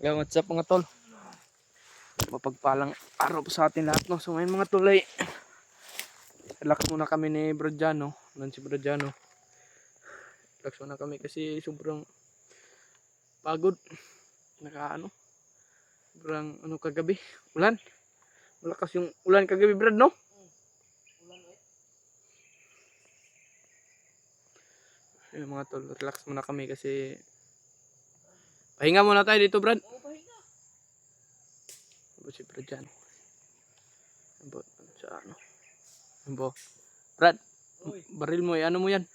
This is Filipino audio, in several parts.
Yo, what's up mga tol? Mapagpalang araw po sa atin lahat, no? So ngayon mga tol ay relax muna kami ni Brodiano. Nan si Brodiano. Relax muna kami kasi sobrang pagod. Sobrang kagabi. Ulan. Malakas yung ulan kagabi, Brad, no? Ayun mga tol, relax muna kami kasi pahinga muna tayo dito, Brad. Si Brodiano. Sa ano? Brad, baril mo, ano mo yan?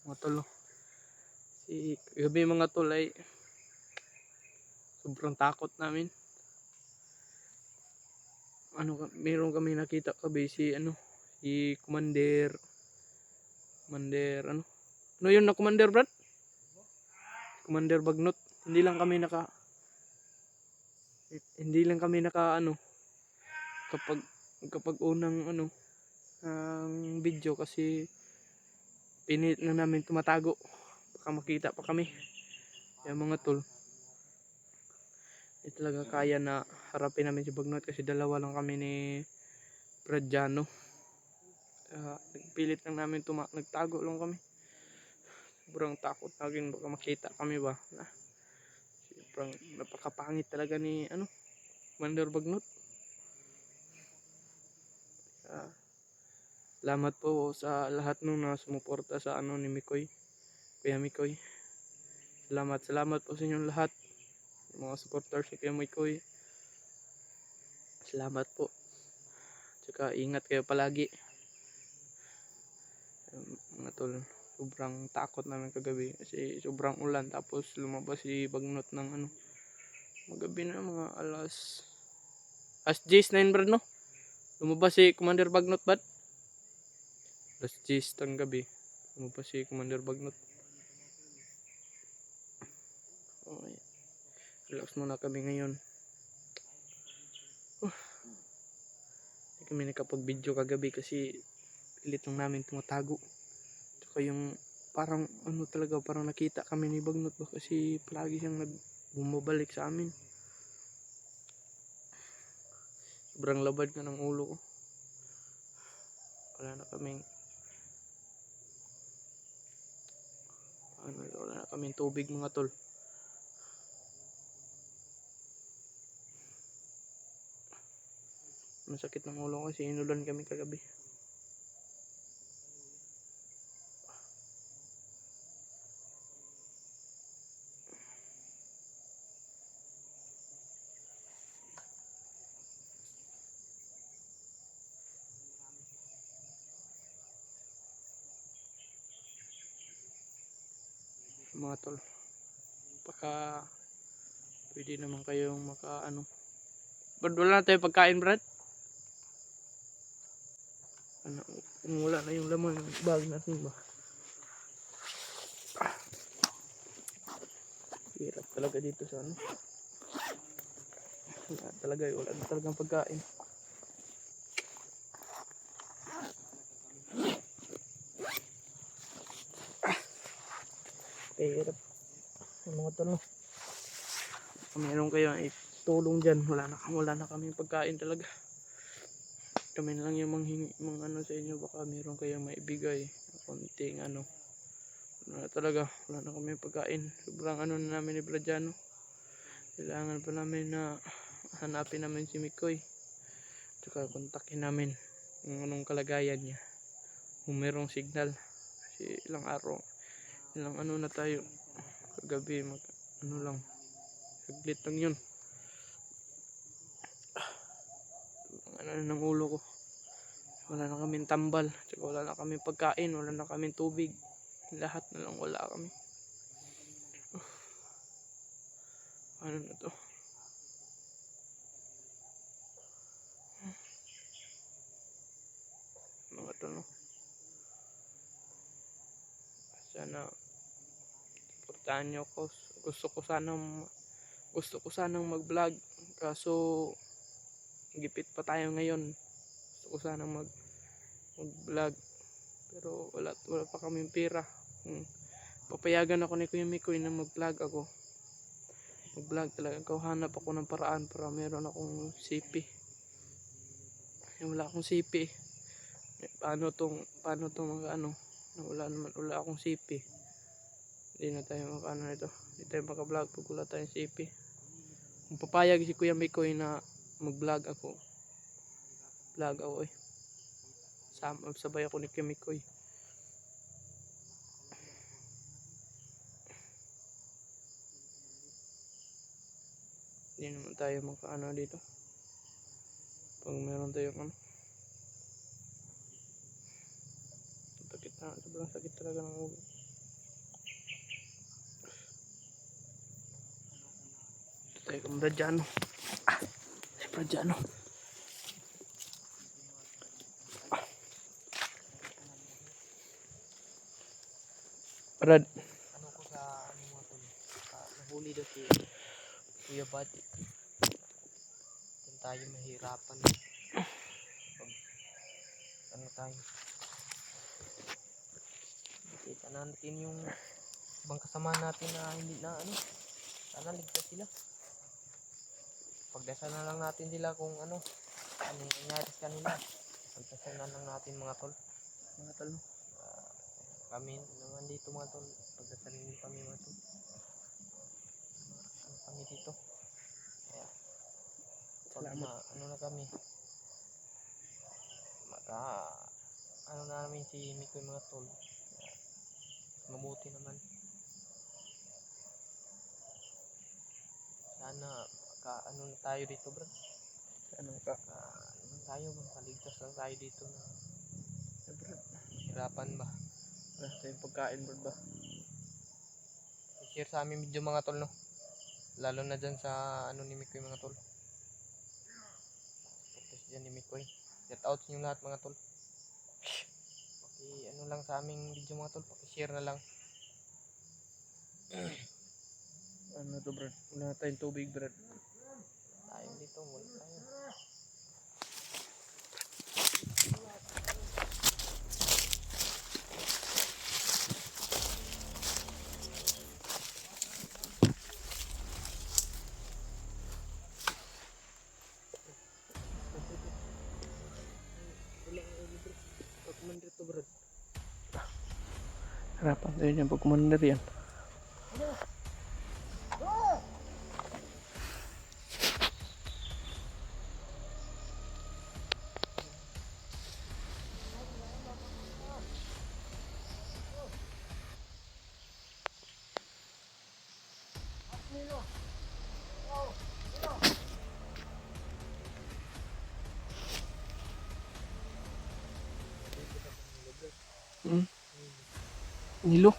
Mga tol, no? Si gabi mga tol ay sobrang takot namin. Meron kami nakita kabi si Commander yun na Commander, Brad? Commander Bagnot. Hindi lang kami naka kapag unang ang video kasi pinit na namin tumatago, baka makita pa kami. Kaya mga tol, hindi talaga kaya na harapin namin si Bagnot kasi dalawa lang kami ni Brodiano. Nagpilit lang namin nagtago lang kami. Sobrang takot namin baka makita kami ba. Sobrang napakapangit talaga ni Commander Bagnot. Salamat po sa lahat nung sumuporta sa ni Mikoy, Kuya Mikoy. Salamat po sa inyong lahat, mga supporters ni Kuya Mikoy. Salamat po. Tsaka ingat kayo palagi. Mga tol, sobrang takot namin kagabi kasi sobrang ulan, tapos lumabas si Bagnot ng magabi na mga alas 10:09, Brad, no? Lumabas si Commander Bagnot, bad? Alas 10 ng gabi lumabas si Commander Bagnot. Okay. Relax muna kami ngayon. Hindi kami nakapag-video kagabi kasi pilit lang namin tumatago. Tsaka yung parang parang nakita kami ni Bagnot ba kasi palagi siyang bumabalik sa amin. Sobrang labad na ng ulo ko. Wala na kaming tubig mga tol. Masakit ng ulo kasi inulan kami kagabi. Mga tol, baka pwede naman kayong Brad, wala na tayo pagkain, Brad. Wala na yung laman ng bag natin ba? Hirap talaga dito sa wala na talagang pagkain. Hirap mga tol, no? Kung meron kayo itulong dyan, wala na kami pagkain talaga. Kami na lang yung manghingi sa inyo, baka meron kayong maibigay konting wala na kami pagkain. Sobrang na namin ni Brodiano. Kailangan pa namin na hanapin namin si Mikoy, tsaka kontakin namin kung anong kalagayan niya, kung merong signal. Kasi ilang na tayo kagabi, lang saglit lang yun. ano na ng ulo ko. Wala na kaming tambal, tsaka wala na kaming pagkain, wala na kaming tubig. Lahat na lang wala kami. Ano na to? Mga to, no? Sana suportahan nyo ako. Gusto ko sanang mag-vlog, kaso gipit pa tayo ngayon. Gusto ko sanang mag-vlog, pero wala pa kaming pera. Papayagan ako ni Kuya Mikoy na mag-vlog ako. Mag-vlog talaga ako, hanap ako ng paraan para meron akong CP. Wala akong CP. Paano tong mga ano, wala akong CP. Hindi na tayo makano nito. Hindi tayo maka-vlog pag wala tayong CP. Kung papayag si Kuya Mikoy na mag-vlog ako. Vlog ako eh. Sabay ako ni Kuya Mikoy. Hindi naman tayo makaano dito. Pag meron tayong ano. Sobrang sakit talaga ng ulo. Ito tayo kung Bradiano. Si Bradiano. Brad. Ano ko sa ano mo to? Nahuli daw si Kuya Bad. Diyan tayo mahirapan. Pag ano tayo. Kita natin yung ibang kasama natin na hindi na ano. Sana ligtas sila. Pagdasal na lang natin sila kung ano nangyari sa kanila. Pagdasal na lang natin mga tol. Mga talo. Kami naman dito mga tol. Pagdasalin din kami mga tol. Ano kami dito. Kaya pag na, ano na kami. Ano na namin si Mikoy mga tol. Mabuti naman. Sana ano na tayo dito bro. Ano ka? Ano tayo paligtas lang tayo dito na Brad. hirapan ba. Wala tayong pagkain, Brad ba? I-share sa amin video mga tol no. Lalo na dyan sa ano ni Mikoy mga tol. Tapos dyan ni Mikoy. Shout out nyo lahat mga tol. Ano lang sa aming video mga tol. Paki-share na lang. Ano to, Brad? Wala tayong tubig, Brad. Tayo dito muna tayo. Pagkumandir to Brad. Harapan tayo dyan pag kumandar yan. Nilo.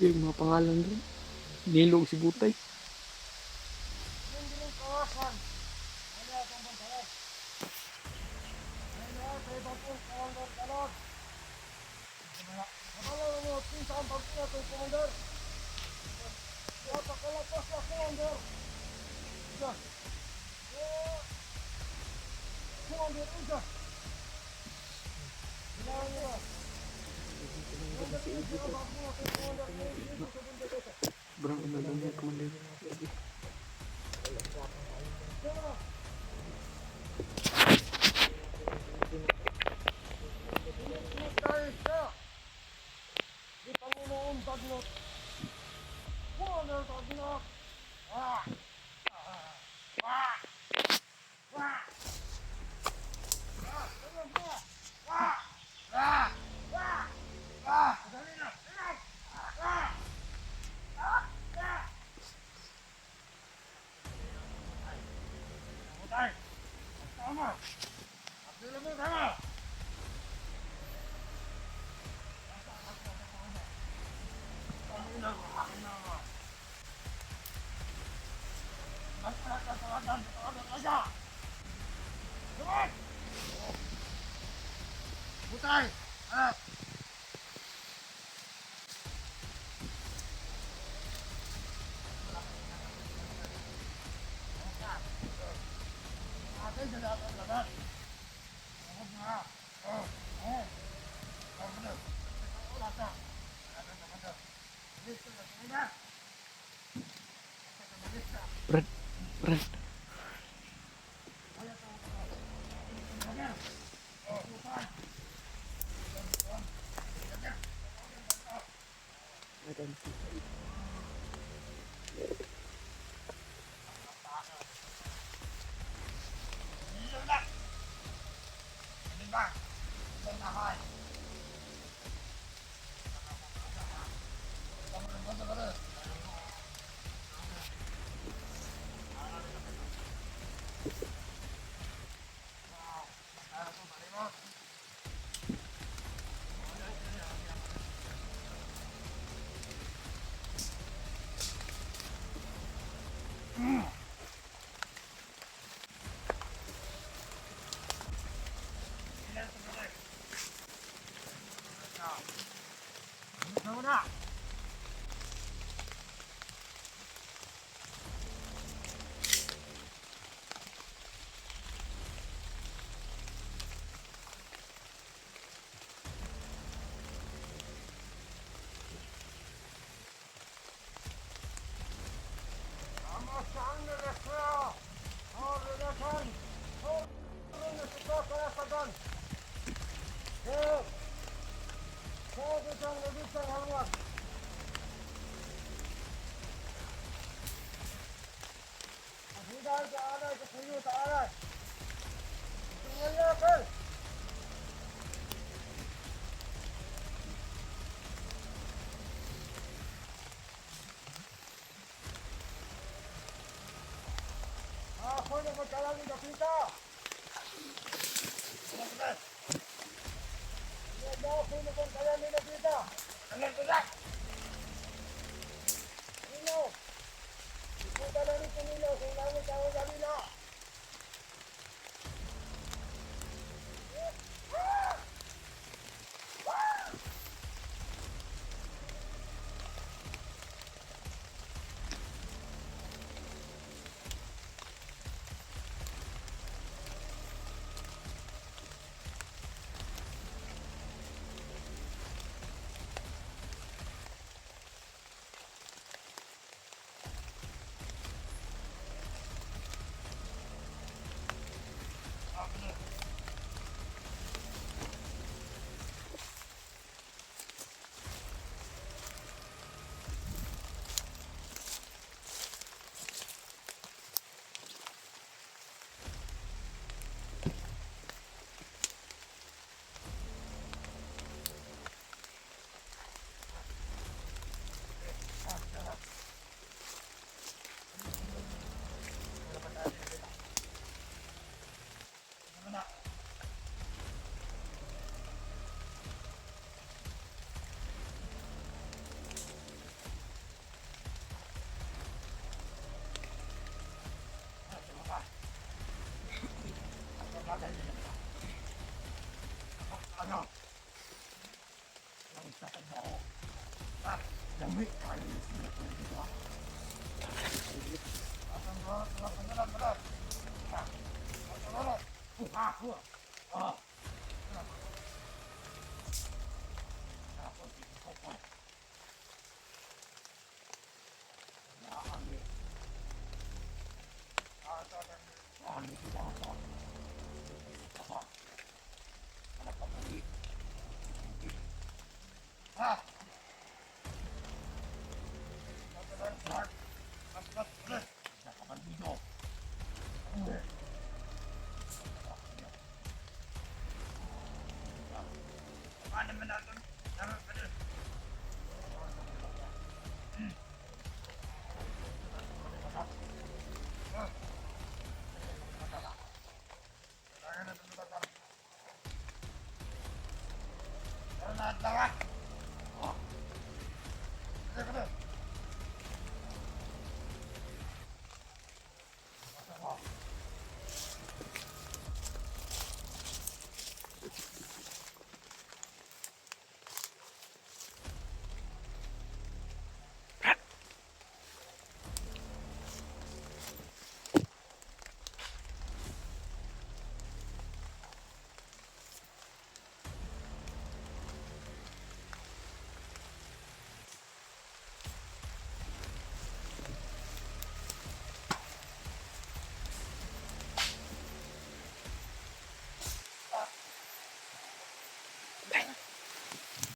Yung mga pangalan doon. Nilo si Butay. Sobrang ano lang yung kumandir. Di Panginoon Bagnot. Commander Bagnot. Butay! Anak! Atin sa lahat ng laban. Huwag na. Oh, oh. Huwag na. Wala ka. Wala ka naman daw. Bilis ka na. Sige na. Bilis ka. Brad, Brad. Muna. Vamos a un deseo. Oh, relación. Oh, necesito para sacar. Isang nabisang hangwag. Asidahan sa alay, sa puyo, sa alay. Tingnan niya, Kel. Ako na magkalang ni Kapita. Ano ba? Hindi ako na magkalang ni Kapita. Ano ba? Nino. Ipunta na rin kung Nino. Kung langit ako sa Nino. Ano? Ang sakit mo. Ah, dami kayo. Ang balat, balat, balat. Balat. Ah. Tara!